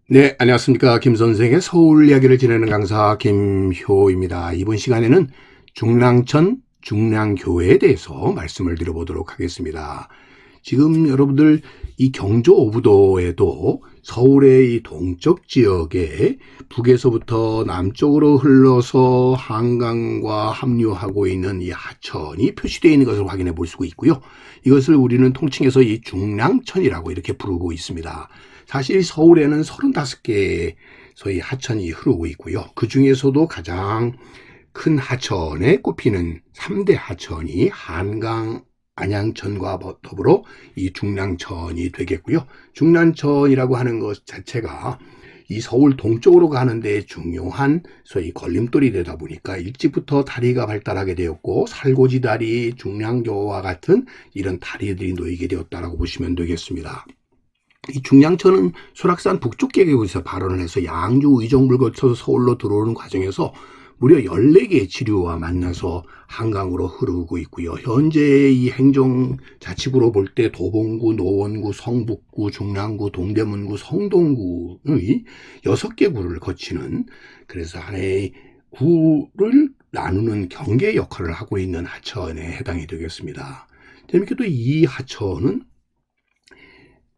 네, 안녕하십니까. 김 선생의 서울 이야기를 지내는 강사 김효입니다. 이번 시간에는 중랑천 중랑교회에 대해서 말씀을 드려보도록 하겠습니다. 지금 여러분들 이 경조 오부도에도 서울의 이 동쪽 지역에 북에서부터 남쪽으로 흘러서 한강과 합류하고 있는 이 하천이 표시되어 있는 것을 확인해 볼 수가 있고요. 이것을 우리는 통칭해서 이 중랑천이라고 이렇게 부르고 있습니다. 사실 서울에는 35개의 소위 하천이 흐르고 있고요. 그 중에서도 가장 큰 하천에 꼽히는 3대 하천이 한강, 안양천과 더불어 이 중랑천이 되겠고요. 중랑천이라고 하는 것 자체가 이 서울 동쪽으로 가는데 중요한 소위 걸림돌이 되다 보니까 일찍부터 다리가 발달하게 되었고 살고지 다리, 중랑교와 같은 이런 다리들이 놓이게 되었다라고 보시면 되겠습니다. 이 중랑천은 설악산 북쪽 계곡에서 발원을 해서 양주 의정부를 거쳐서 서울로 들어오는 과정에서 무려 14개의 지류와 만나서 한강으로 흐르고 있고요. 현재 이 행정자치구로 볼 때 도봉구, 노원구, 성북구, 중랑구, 동대문구, 성동구의 6개 구를 거치는, 그래서 하나의 구를 나누는 경계 역할을 하고 있는 하천에 해당이 되겠습니다. 재밌게도 이 하천은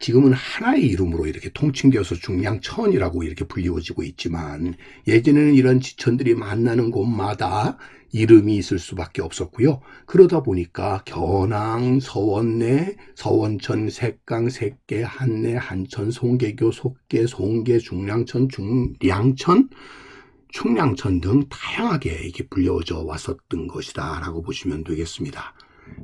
지금은 하나의 이름으로 이렇게 통칭되어서 중랑천이라고 이렇게 불리워지고 있지만, 예전에는 이런 지천들이 만나는 곳마다 이름이 있을 수밖에 없었고요. 그러다 보니까 견항, 서원내, 서원천, 색강, 색계, 한내, 한천, 송계교, 속계, 송계, 중랑천, 중량천, 충량천 등 다양하게 이렇게 불려져 왔었던 것이다 라고 보시면 되겠습니다.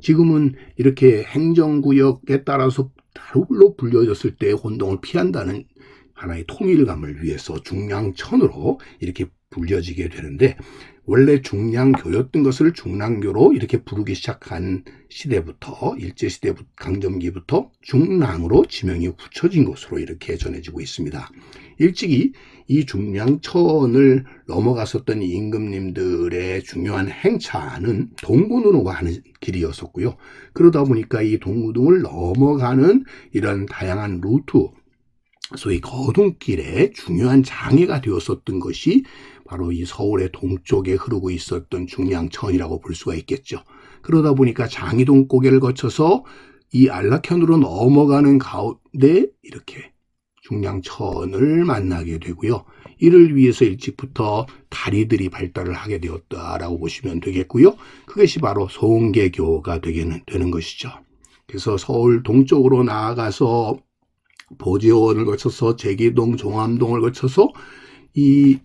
지금은 이렇게 행정구역에 따라서 다르로 불려졌을 때 혼동을 피한다는 하나의 통일감을 위해서 중랑천으로 이렇게 불려지게 되는데, 원래 중랑교였던 것을 중랑교로 이렇게 부르기 시작한 시대부터, 일제시대 강점기부터 중랑으로 지명이 붙여진 것으로 이렇게 전해지고 있습니다. 일찍이 이 중랑천을 넘어갔었던 임금님들의 중요한 행차는 동군으로 가는 길이었었고요. 그러다 보니까 이 동구동을 넘어가는 이런 다양한 루트, 소위 거둥길의 중요한 장애가 되었었던 것이 바로 이 서울의 동쪽에 흐르고 있었던 중랑천이라고 볼 수가 있겠죠. 그러다 보니까 장이동 고개를 거쳐서 이 안락현으로 넘어가는 가운데 이렇게 중랑천을 만나게 되고요. 이를 위해서 일찍부터 다리들이 발달을 하게 되었다라고 보시면 되겠고요. 그것이 바로 송계교가 되는 것이죠. 그래서 서울 동쪽으로 나아가서 보지원을 거쳐서 제기동, 종암동을 거쳐서 이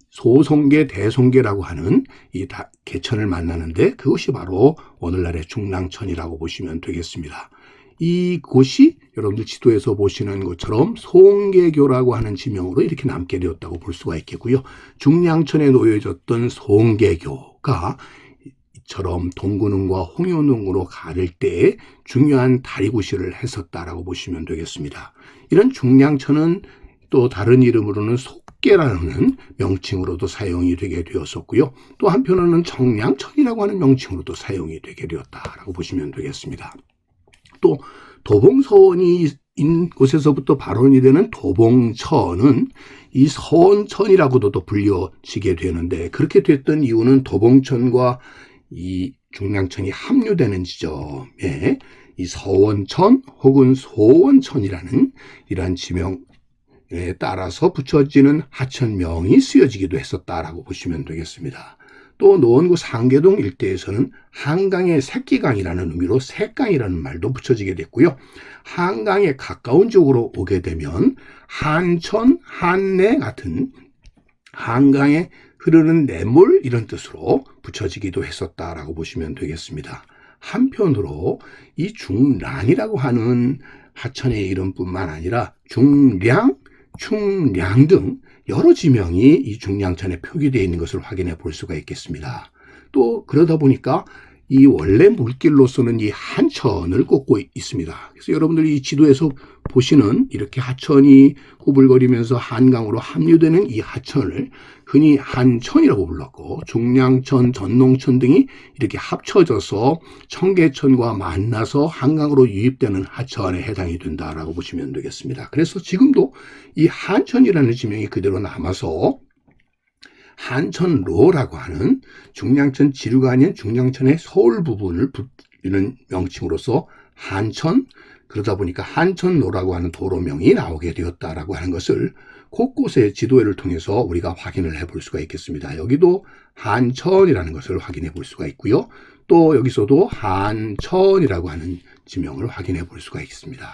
소송계, 대송계라고 하는 이 개천을 만나는데, 그것이 바로 오늘날의 중랑천이라고 보시면 되겠습니다. 이곳이 여러분들 지도에서 보시는 것처럼 송계교라고 하는 지명으로 이렇게 남게 되었다고 볼 수가 있겠고요. 중랑천에 놓여졌던 송계교가 이처럼 동구릉과 홍현릉으로 가를 때에 중요한 다리구실을 했었다라고 보시면 되겠습니다. 이런 중랑천은 또 다른 이름으로는 속계라는 명칭으로도 사용이 되게 되었었고요. 또 한편으로는 청량천이라고 하는 명칭으로도 사용이 되게 되었다라고 보시면 되겠습니다. 또 도봉서원이 있는 곳에서부터 발원이 되는 도봉천은 이 서원천이라고도 또 불려지게 되는데, 그렇게 됐던 이유는 도봉천과 이 중랑천이 합류되는 지점에 이 서원천 혹은 소원천이라는 이러한 지명에 따라서 붙여지는 하천명이 쓰여지기도 했었다라고 보시면 되겠습니다. 또 노원구 상계동 일대에서는 한강의 새끼강이라는 의미로 새강이라는 말도 붙여지게 됐고요. 한강에 가까운 쪽으로 오게 되면 한천, 한내 같은 한강에 흐르는 냇물, 이런 뜻으로 붙여지기도 했었다라고 보시면 되겠습니다. 한편으로 이 중랑이라고 하는 하천의 이름뿐만 아니라 중량, 충량 등 여러 지명이 이 중랑천에 표기되어 있는 것을 확인해 볼 수가 있겠습니다. 또 그러다 보니까 이 원래 물길로서는 이 한천을 꽂고 있습니다. 그래서 여러분들이 이 지도에서 보시는 이렇게 하천이 구불거리면서 한강으로 합류되는 이 하천을 흔히 한천이라고 불렀고, 중량천, 전농천 등이 이렇게 합쳐져서 청계천과 만나서 한강으로 유입되는 하천에 해당이 된다라고 보시면 되겠습니다. 그래서 지금도 이 한천이라는 지명이 그대로 남아서 한천로라고 하는 중량천 지류가 아닌 중량천의 서울 부분을 부르는 명칭으로서 한천, 그러다 보니까 한천로라고 하는 도로명이 나오게 되었다라고 하는 것을 곳곳의 지도회를 통해서 우리가 확인을 해볼 수가 있겠습니다. 여기도 한천이라는 것을 확인해 볼 수가 있고요. 또 여기서도 한천이라고 하는 지명을 확인해 볼 수가 있습니다.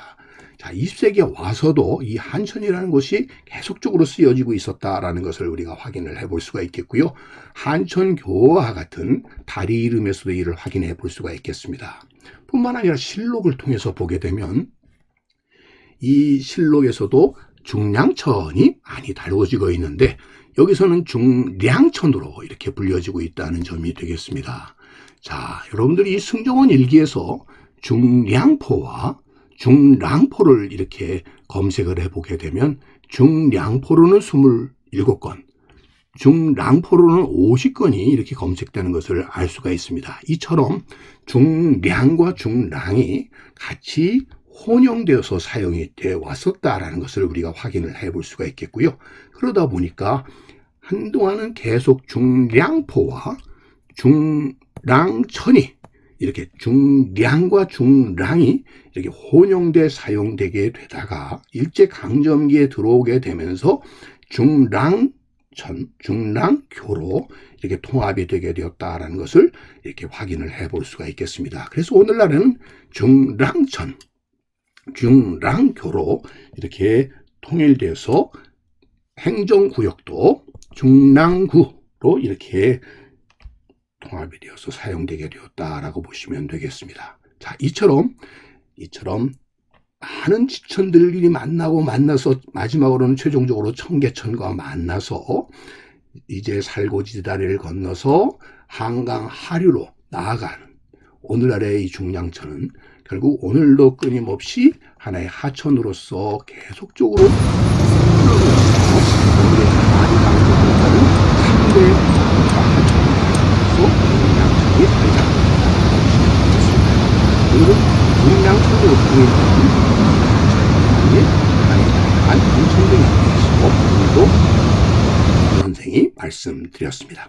자, 20세기에 와서도 이 한천이라는 곳이 계속적으로 쓰여지고 있었다라는 것을 우리가 확인을 해볼 수가 있겠고요. 한천교와 같은 다리 이름에서도 이를 확인해 볼 수가 있겠습니다. 뿐만 아니라 실록을 통해서 보게 되면 이 실록에서도 중량천이 많이 다루어지고 있는데, 여기서는 중량천으로 이렇게 불려지고 있다는 점이 되겠습니다. 자, 여러분들이 이 승정원 일기에서 중량포와 중랑포를 이렇게 검색을 해보게 되면 중량포로는 27건, 중랑포로는 50건이 이렇게 검색되는 것을 알 수가 있습니다. 이처럼 중량과 중랑이 같이 혼용되어서 사용이 되어 왔었다라는 것을 우리가 확인을 해볼 수가 있겠고요. 그러다 보니까 한동안은 계속 중량포와 중랑천이 이렇게 중량과 중랑이 이렇게 혼용돼 사용되게 되다가 일제강점기에 들어오게 되면서 중랑천, 중랑교로 이렇게 통합이 되게 되었다라는 것을 이렇게 확인을 해볼 수가 있겠습니다. 그래서 오늘날에는 중랑천, 중랑교로 이렇게 통일돼서 행정구역도 중랑구로 이렇게 통합이 되어서 사용되게 되었다라고 보시면 되겠습니다. 자, 이처럼 많은 지천들이 만나서 마지막으로는 최종적으로 청계천과 만나서 이제 살고지 다리를 건너서 한강 하류로 나아가는 오늘날의 이 중량천은 결국 오늘도 끊임없이 하나의 하천으로서 계속적으로 흘러가면서 오늘의 한강으로 3대 하천으로서 중량천이 발달합니다. 오늘은 중량천으로 통일되는 하나의 다양한 한천등에 대해서 오늘도 선생이 말씀드렸습니다.